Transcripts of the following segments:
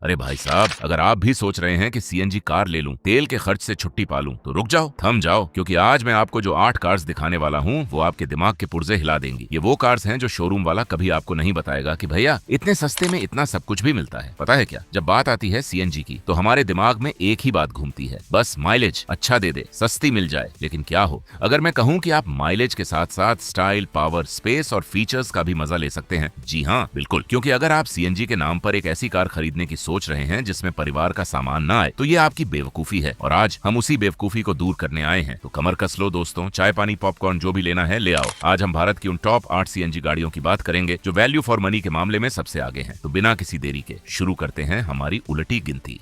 अरे भाई साहब, अगर आप भी सोच रहे हैं कि सीएनजी कार ले लूं, तेल के खर्च से छुट्टी पा लूं, तो रुक जाओ, थम जाओ, क्योंकि आज मैं आपको जो 8 कार्स दिखाने वाला हूं वो आपके दिमाग के पुर्जे हिला देंगी। ये वो कार्स हैं जो शोरूम वाला कभी आपको नहीं बताएगा कि भैया इतने सस्ते में इतना सब कुछ भी मिलता है। पता है क्या, जब बात आती है सीएनजी की तो हमारे दिमाग में एक ही बात घूमती है, बस माइलेज अच्छा दे दे, सस्ती मिल जाए। लेकिन क्या हो अगर मैं कहूं कि आप माइलेज के साथ साथ स्टाइल, पावर, स्पेस और फीचर्स का भी मजा ले सकते हैं? जी हाँ, बिल्कुल, क्योंकि अगर आप सीएनजी के नाम पर एक ऐसी कार खरीदने की सोच रहे हैं जिसमें परिवार का सामान ना आए, तो ये आपकी बेवकूफी है और आज हम उसी बेवकूफी को दूर करने आए हैं। तो कमर कस लो दोस्तों, चाय पानी पॉपकॉर्न जो भी लेना है ले आओ। आज हम भारत की उन टॉप 8 सीएनजी गाड़ियों की बात करेंगे जो वैल्यू फॉर मनी के मामले में सबसे आगे हैं। तो बिना किसी देरी के शुरू करते हैं हमारी उलटी गिनती।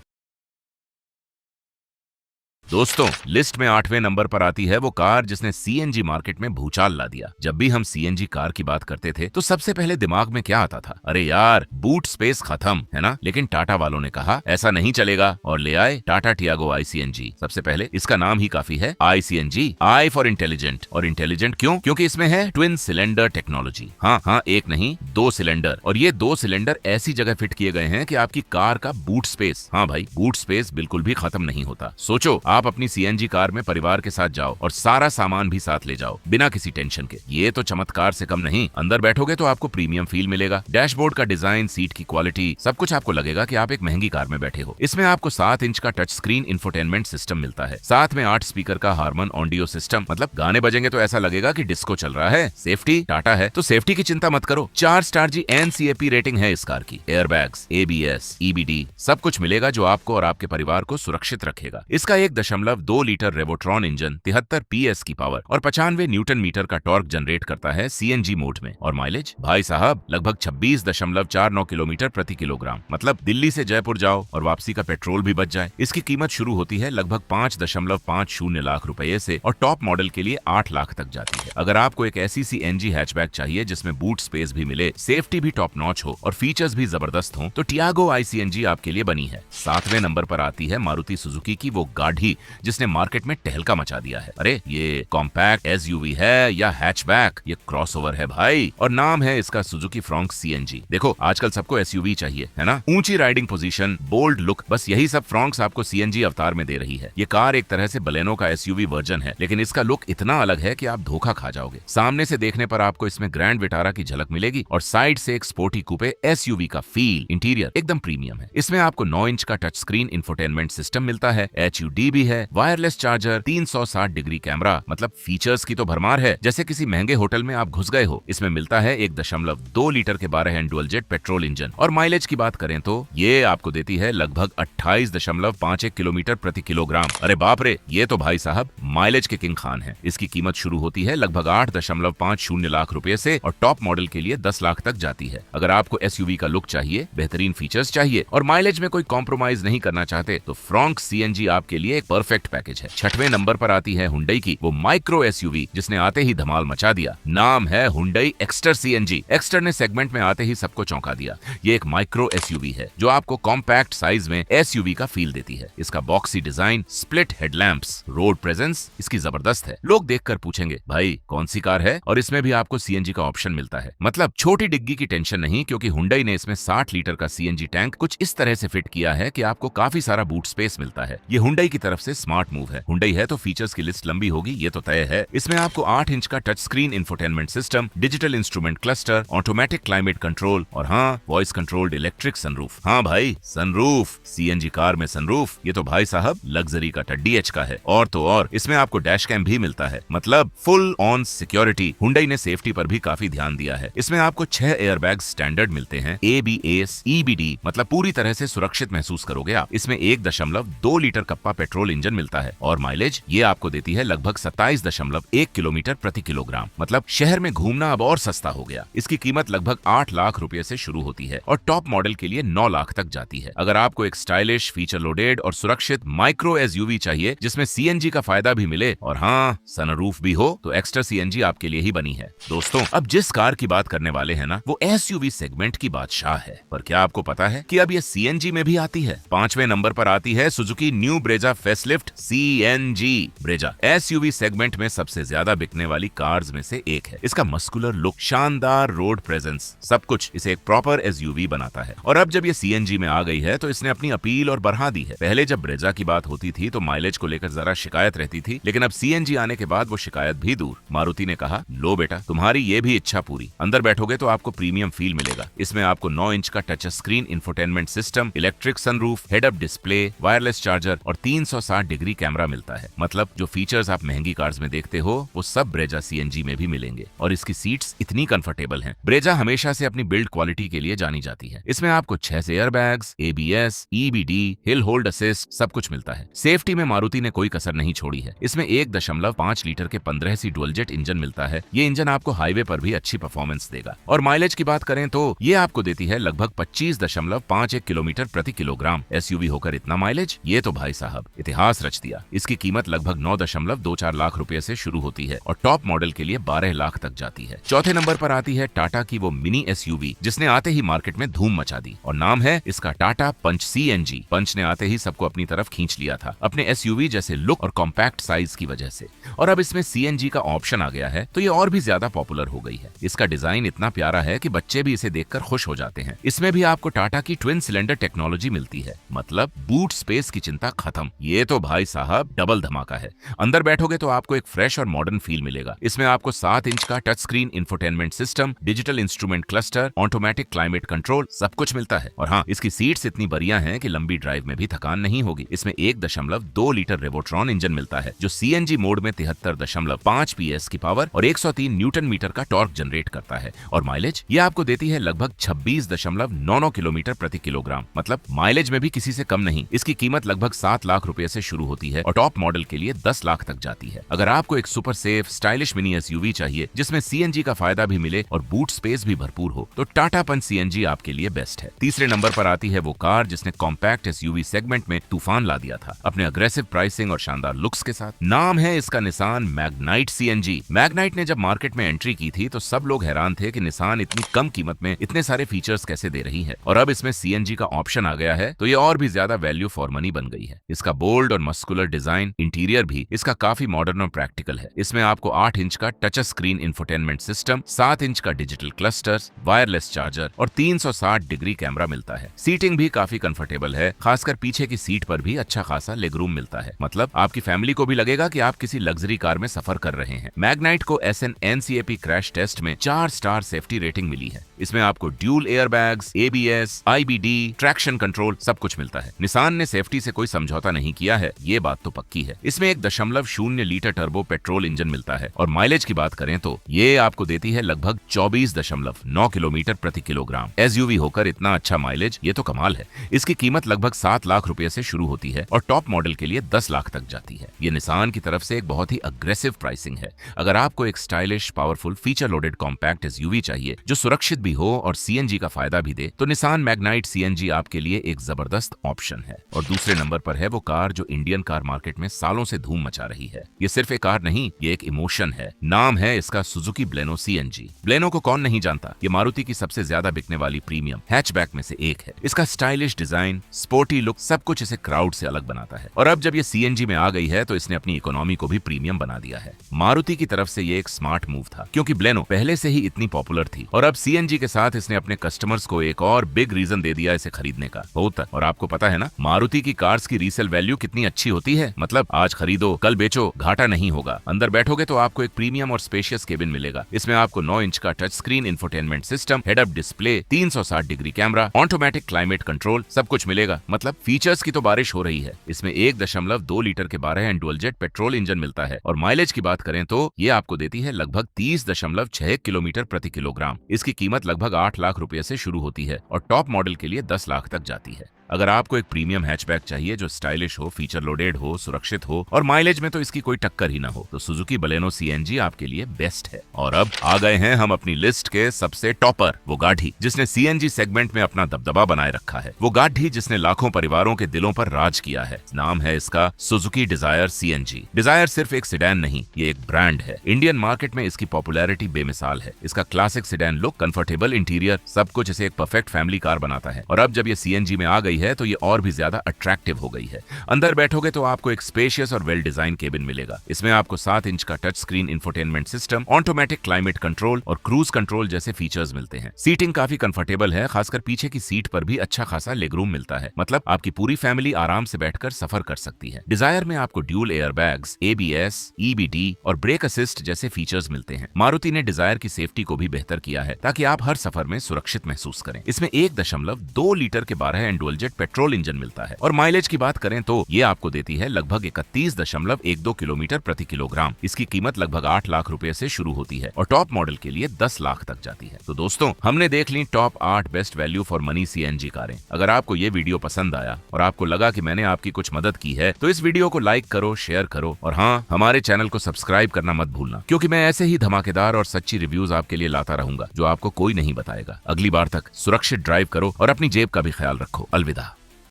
दोस्तों, लिस्ट में 8वें नंबर पर आती है वो कार जिसने सीएनजी मार्केट में भूचाल ला दिया। जब भी हम सीएनजी कार की बात करते थे तो सबसे पहले दिमाग में क्या आता था? अरे यार, बूट स्पेस खत्म, है ना? लेकिन टाटा वालों ने कहा ऐसा नहीं चलेगा और ले आए टाटा टियागो आई सीएनजी। सबसे पहले इसका नाम ही काफी है, आई सीएनजी, आई फॉर इंटेलिजेंट। और इंटेलिजेंट क्यों? क्योंकि इसमें है ट्विन सिलेंडर टेक्नोलॉजी। हाँ, एक नहीं, 2 सिलेंडर। और ये 2 सिलेंडर ऐसी जगह फिट किए गए हैं कि आपकी कार का बूट स्पेस, हाँ भाई, बूट स्पेस बिल्कुल भी खत्म नहीं होता। सोचो, आप अपनी सीएनजी कार में परिवार के साथ जाओ और सारा सामान भी साथ ले जाओ बिना किसी टेंशन के। ये तो चमत्कार से कम नहीं। अंदर बैठोगे तो आपको प्रीमियम फील मिलेगा। डैशबोर्ड का डिजाइन, सीट की क्वालिटी, सब कुछ आपको लगेगा कि आप एक महंगी कार में बैठे हो। इसमें आपको 7 इंच का टच स्क्रीन इंफोटेनमेंट सिस्टम मिलता है, साथ में 8 स्पीकर का हारमन ऑडियो सिस्टम। मतलब गाने बजेंगे तो ऐसा लगेगा कि डिस्को चल रहा है। सेफ्टी, टाटा है तो सेफ्टी की चिंता मत करो। 4 स्टार जी एनसीएपी रेटिंग है इस कार की। एयरबैग्स, एबीएस, ईबीडी सब कुछ मिलेगा जो आपको और आपके परिवार को सुरक्षित रखेगा। इसका 1.2 लीटर रेवोट्रॉन इंजन 73 पीएस की पावर और 95 न्यूटन मीटर का टॉर्क जनरेट करता है सीएनजी मोड में। और माइलेज भाई साहब लगभग 26.49 किलोमीटर प्रति किलोग्राम। मतलब दिल्ली से जयपुर जाओ और वापसी का पेट्रोल भी बच जाए। इसकी कीमत शुरू होती है लगभग 5.50 लाख रुपए से और टॉप मॉडल के लिए 8 लाख तक जाती है। अगर आपको एक ऐसी सीएनजी हैचबैक चाहिए जिसमें बूट स्पेस भी मिले, सेफ्टी भी टॉप नॉच हो और फीचर्स भी जबरदस्त हो, तो टियागो आई सीएनजी आपके लिए बनी है। 7वें नंबर पर आती है मारुति सुजुकी की वो गाड़ी जिसने मार्केट में टहलका मचा दिया है। अरे ये कॉम्पैक्ट एसयूवी है या हैचबैक? ये क्रॉसओवर है भाई, और नाम है इसका सुजुकी फ्रॉन्क सीएनजी। देखो, आजकल सबको एसयूवी चाहिए, है ना? ऊंची राइडिंग पोजीशन, बोल्ड लुक, बस यही सब फ्रॉन्क्स आपको सीएनजी अवतार में दे रही है। ये कार एक तरह से बलेनो का एसयूवी वर्जन है, लेकिन इसका लुक इतना अलग है कि आप धोखा खा जाओगे। सामने से देखने पर आपको इसमें ग्रैंड विटारा की झलक मिलेगी और साइड से एक स्पोर्टी कूपे एसयूवी का फील। इंटीरियर एकदम प्रीमियम है। इसमें आपको 9 इंच का टच स्क्रीन इंफोटेनमेंट सिस्टम मिलता है, एचयूडी भी है, वायरलेस चार्जर, 360 डिग्री कैमरा। मतलब फीचर्स की तो भरमार है, जैसे किसी महंगे होटल में आप घुस गए हो। इसमें मिलता है 1.2 लीटर के 12 hand dual jet petrol engine. और माइलेज की बात करें तो ये आपको देती है लगभग 28.51 किलोमीटर प्रति किलोग्राम। अरे बाप रे, ये तो भाई साहब माइलेज के किंग खान है। इसकी कीमत शुरू होती है लगभग 8.50 लाख रुपए से और टॉप मॉडल के लिए 10 लाख तक जाती है। अगर आपको एसयूवी का लुक चाहिए, बेहतरीन फीचर्स चाहिए और माइलेज में कोई कॉम्प्रोमाइज नहीं करना चाहते, तो फ्रॉन्क सीएनजी आपके लिए एक परफेक्ट पैकेज है। 6वें नंबर पर आती है हुंडई की वो माइक्रो एसयूवी जिसने आते ही धमाल मचा दिया। नाम है हुंडई एक्स्टर सीएनजी। एक्स्टर ने सेगमेंट में आते ही सबको चौंका दिया। ये एक माइक्रो एसयूवी है जो आपको कॉम्पैक्ट साइज में एसयूवी का फील देती है। इसका boxy design, split headlamps, road presence इसकी जबरदस्त है। लोग देखकर पूछेंगे भाई कौन सी कार है? और इसमें भी आपको सीएनजी का ऑप्शन मिलता है। मतलब छोटी डिग्गी की टेंशन नहीं, क्योंकि हुंडई ने इसमें 60 लीटर का सीएनजी टैंक कुछ इस तरह से फिट किया है कि आपको काफी सारा बूट स्पेस मिलता है। ये हुंडई की तरफ से स्मार्ट मूव है। हुंडई है तो फीचर्स की लिस्ट लंबी होगी, ये तो तय है। इसमें आपको 8 इंच का touch screen infotainment system, digital instrument cluster, automatic climate control और हाँ, वॉइस कंट्रोल्ड इलेक्ट्रिक सनरूफ। हाँ भाई, सनरूफ। सीएनजी कार में सनरूफ, ये तो भाई साहब लग्जरी का टड्डी एच का है। और तो और इसमें आपको डैश कैम भी मिलता है, मतलब फुल ऑन सिक्योरिटी। हुंडई ने सेफ्टी पर भी काफी ध्यान दिया है। इसमें आपको 6 एयरबैग स्टैंडर्ड मिलते हैं, एबीएस, ईबीडी, मतलब पूरी तरह से सुरक्षित महसूस करोगे आप। इसमें 1.2 लीटर कप्पा पेट्रोल इंजन मिलता है और माइलेज ये आपको देती है लगभग 27.1 किलोमीटर प्रति किलोग्राम। मतलब शहर में घूमना अब और सस्ता हो गया। इसकी कीमत लगभग 8 लाख रुपए से शुरू होती है और टॉप मॉडल के लिए 9 लाख तक जाती है। अगर आपको एक स्टाइलिश, फीचर लोडेड और सुरक्षित माइक्रो एसयूवी चाहिए जिसमें सीएनजी का फायदा भी मिले और हाँ, सनरूफ भी हो, तो एक्स्ट्रा सीएनजी आपके लिए ही बनी है। दोस्तों, अब जिस कार की बात करने वाले हैं ना, वो एसयूवी सेगमेंट की बादशाह है। पर क्या आपको पता है कि अब ये सीएनजी में भी आती है? 5वें नंबर पर आती है Suzuki new Brezza fest facelift CNG। Brezza SUV segment में सबसे ज्यादा बिकने वाली कार्स में से एक है। इसका मस्कुलर लुक, शानदार रोड प्रेजेंस, सब कुछ इसे एक प्रॉपर SUV बनाता है। और अब जब ये CNG में आ गई है तो इसने अपनी अपील और बढ़ा दी है। पहले जब ब्रेजा की बात होती थी तो माइलेज को लेकर जरा शिकायत रहती थी, लेकिन अब CNG आने के बाद वो शिकायत भी दूर। मारुति ने कहा, लो बेटा, तुम्हारी ये भी इच्छा पूरी। अंदर बैठोगे तो आपको प्रीमियम फील मिलेगा। इसमें आपको 9 इंच का touch screen infotainment system, electric sunroof, head up display, wireless charger और 360 डिग्री कैमरा मिलता है। मतलब जो फीचर्स आप महंगी कार्स में देखते हो वो सब ब्रेजा CNG में भी मिलेंगे। और इसकी सीट्स इतनी कंफर्टेबल हैं। ब्रेजा हमेशा से अपनी बिल्ड क्वालिटी के लिए जानी जाती है। इसमें आपको 6 airbags, ABS, EBD, hill hold assist सब कुछ मिलता है। सेफ्टी में मारुति ने कोई कसर नहीं छोड़ी है। इसमें 1.5 लीटर के 15 सी डुअल जेट इंजन मिलता है। ये इंजन आपको हाईवे पर भी अच्छी परफॉर्मेंस देगा। और माइलेज की बात करें तो ये आपको देती है लगभग 25.51 किलोमीटर प्रति किलोग्राम। SUV होकर इतना माइलेज, ये तो भाई साहब इतिहास रच दिया। इसकी कीमत लगभग 9.24 लाख रुपए से शुरू होती है और टॉप मॉडल के लिए 12 लाख तक जाती है। चौथे नंबर पर आती है टाटा की वो मिनी SUV जिसने आते ही मार्केट में धूम मचा दी और नाम है इसका टाटा पंच CNG। पंच ने आते ही सबको अपनी तरफ खींच लिया था अपने SUV जैसे लुक और कॉम्पैक्ट साइज की वजह से। और अब इसमें CNG का ऑप्शन आ गया है तो ये और भी ज्यादा पॉपुलर हो गई है। इसका डिजाइन इतना प्यारा है कि बच्चे भी इसे देखकर खुश हो जाते हैं। इसमें भी आपको टाटा की ट्विन सिलेंडर टेक्नोलॉजी मिलती है, मतलब बूट स्पेस की चिंता खत्म। ये तो भाई साहब डबल धमाका है। अंदर बैठोगे तो आपको एक फ्रेश और मॉडर्न फील मिलेगा। इसमें आपको 7 इंच का touch screen infotainment system, digital instrument cluster, automatic climate control सब कुछ मिलता है। और हाँ, इसकी सीट्स इतनी बढ़िया हैं कि लंबी ड्राइव में भी थकान नहीं होगी। इसमें 1.2 लीटर रेवोट्रॉन इंजन मिलता है जो CNG मोड में 73.5 PS की पावर और 103 न्यूटन मीटर का टॉर्क जनरेट करता है। और माइलेज ये आपको देती है लगभग 26.99 किलोमीटर प्रति किलोग्राम। मतलब माइलेज में भी किसी से कम नहीं। इसकी कीमत लगभग 7 लाख रुपए से शुरू होती है और टॉप मॉडल के लिए 10 लाख तक जाती है। अगर आपको एक super safe stylish mini SUV चाहिए जिसमें CNG का फायदा भी मिले और बूट स्पेस भी भरपूर हो तो टाटा पंच CNG आपके लिए बेस्ट है। तीसरे नंबर पर आती है वो कार जिसने कॉम्पैक्ट SUV सेगमेंट में तूफान ला दिया था अपने अग्रेसिव प्राइसिंग और शानदार लुक्स के साथ। नाम है इसका निसान मैग्नाइट CNG। मैग्नाइट ने जब मार्केट में एंट्री की थी तो सब लोग हैरान थे कि निसान इतनी कम कीमत में इतने सारे फीचर्स कैसे दे रही है। और अब इसमें CNG का ऑप्शन आ गया है तो ये और भी ज्यादा वैल्यू फॉर मनी बन गई है। इसका बोल्ड और मस्कुलर डिजाइन, इंटीरियर भी इसका काफी मॉडर्न और प्रैक्टिकल है। इसमें आपको 8 इंच का touch screen infotainment system, 7 inch का डिजिटल क्लस्टर्स, वायरलेस चार्जर और 360 डिग्री कैमरा मिलता है। सीटिंग भी काफी कंफर्टेबल है, खासकर पीछे की सीट पर भी अच्छा खासा लेगरूम मिलता है। मतलब आपकी फैमिली को भी लगेगा कि आप किसी लग्जरी कार में सफर कर रहे हैं। मैग्नाइट को SN NCAP क्रैश टेस्ट में 4 स्टार सेफ्टी रेटिंग मिली है। इसमें आपको dual airbags, ABS, IBD, traction control सब कुछ मिलता है। निसान ने सेफ्टी से कोई समझौता नहीं किया है, ये बात तो पक्की है। इसमें 1.0 लीटर टर्बो पेट्रोल इंजन मिलता है और माइलेज की बात करें तो ये आपको देती है लगभग 24.9 किलोमीटर प्रति किलोग्राम। SUV होकर इतना अच्छा माइलेज, ये तो कमाल है। इसकी कीमत लगभग 7 लाख रुपए से शुरू होती है और टॉप मॉडल के लिए 10 लाख तक जाती है। ये निसान की तरफ से एक बहुत ही अग्रेसिव प्राइसिंग है। अगर आपको एक stylish, powerful, feature loaded compact SUV चाहिए जो सुरक्षित भी हो और CNG का फायदा भी दे तो निसान मैग्नाइट CNG आपके लिए एक जबरदस्त ऑप्शन है। और दूसरे नंबर पर है वो कार जो इंडियन कार मार्केट में सालों से धूम मचा रही है। ये सिर्फ एक कार नहीं, ये एक इमोशन है। नाम है इसका सुजुकी ब्लेनो CNG। ब्लेनो को कौन नहीं जानता, ये मारुति की सबसे ज्यादा बिकने वाली प्रीमियम हैचबैक में से एक है। इसका स्टाइलिश डिजाइन, स्पोर्टी लुक सब कुछ इसे क्राउड से अलग बनाता है। और अब जब ये CNG में आ गई है तो इसने अपनी इकोनॉमी को भी प्रीमियम बना दिया है। मारुति की तरफ से ये एक स्मार्ट मूव था क्योंकि ब्लेनो पहले से ही इतनी पॉपुलर थी और अब CNG के साथ इसने अपने कस्टमर्स को एक और बिग रीजन दे दिया इसे खरीदने का। होता और आपको पता है ना, मारुति की कार्स की रीसेल वैल्यू कितनी अच्छी होती है। मतलब आज खरीदो कल बेचो, घाटा नहीं होगा। अंदर बैठोगे तो आपको एक प्रीमियम और स्पेशियस केबिन मिलेगा। इसमें आपको 9 इंच का touch screen infotainment system, head up display, 360 degree camera, automatic climate control सब कुछ मिलेगा। मतलब फीचर्स की तो बारिश हो रही है। इसमें 1.2 लीटर के 12 and dual jet petrol engine मिलता है और माइलेज की बात करें तो ये आपको देती है लगभग 30.6 किलोमीटर प्रति किलोग्राम। इसकी कीमत लगभग 8 लाख रुपए से शुरू होती है और टॉप मॉडल के लिए 10 लाख तक जाती है। अगर आपको एक प्रीमियम हैचबैक चाहिए जो स्टाइलिश हो, फीचर लोडेड हो, सुरक्षित हो और माइलेज में तो इसकी कोई टक्कर ही ना हो तो सुजुकी बलेनो CNG आपके लिए बेस्ट है। और अब आ गए हैं हम अपनी लिस्ट के सबसे टॉपर, वो गाड़ी जिसने CNG सेगमेंट में अपना दबदबा बनाए रखा है। वो गाड़ी जिसने लाखों परिवारों के दिलों पर राज किया है। नाम है इसका सुजुकी डिजायर CNG। डिजायर सिर्फ एक सिडैन नहीं, ये एक ब्रांड है। इंडियन मार्केट में इसकी पॉपुलैरिटी बेमिसाल है। इसका classic sedan look, comfortable interior सब कुछ इसे एक परफेक्ट फैमिली कार बनाता है। और अब जब ये CNG में आ गई है तो ये और भी ज्यादा अट्रैक्टिव हो गई है। अंदर बैठोगे तो आपको एक स्पेशियस और वेल डिजाइन केबिन मिलेगा। इसमें आपको 7 इंच का touch screen infotainment system, automatic climate control और क्रूज कंट्रोल जैसे फीचर्स मिलते हैं। सीटिंग काफी कंफर्टेबल है, खासकर पीछे की सीट पर भी अच्छा खासा लेग रूम मिलता है। मतलब आपकी पूरी फैमिली आराम से बैठकर सफर कर सकती है। डिजायर में आपको dual air bags, ABS, EBD और ब्रेक असिस्ट जैसे फीचर्स मिलते हैं। मारुति ने डिजायर की सेफ्टी को भी बेहतर किया है ताकि आप हर सफर में सुरक्षित महसूस करें। इसमें 1.2 लीटर के 12 एंड जेट पेट्रोल इंजन मिलता है और माइलेज की बात करें तो ये आपको देती है लगभग 31.12 किलोमीटर प्रति किलोग्राम। इसकी कीमत लगभग 8 लाख रुपए से शुरू होती है और टॉप मॉडल के लिए 10 लाख तक जाती है। तो दोस्तों, हमने देख ली top 8 best value for money CNG कारें। अगर आपको ये वीडियो पसंद आया और आपको लगा कि मैंने आपकी कुछ मदद की है तो इस वीडियो को लाइक करो, शेयर करो और हाँ, हमारे चैनल को सब्सक्राइब करना मत भूलना, क्योंकि मैं ऐसे ही धमाकेदार और सच्ची रिव्यूज आपके लिए लाता रहूंगा जो आपको कोई नहीं बताएगा। अगली बार तक सुरक्षित ड्राइव करो और अपनी जेब का भी ख्याल रखो। अलविदा।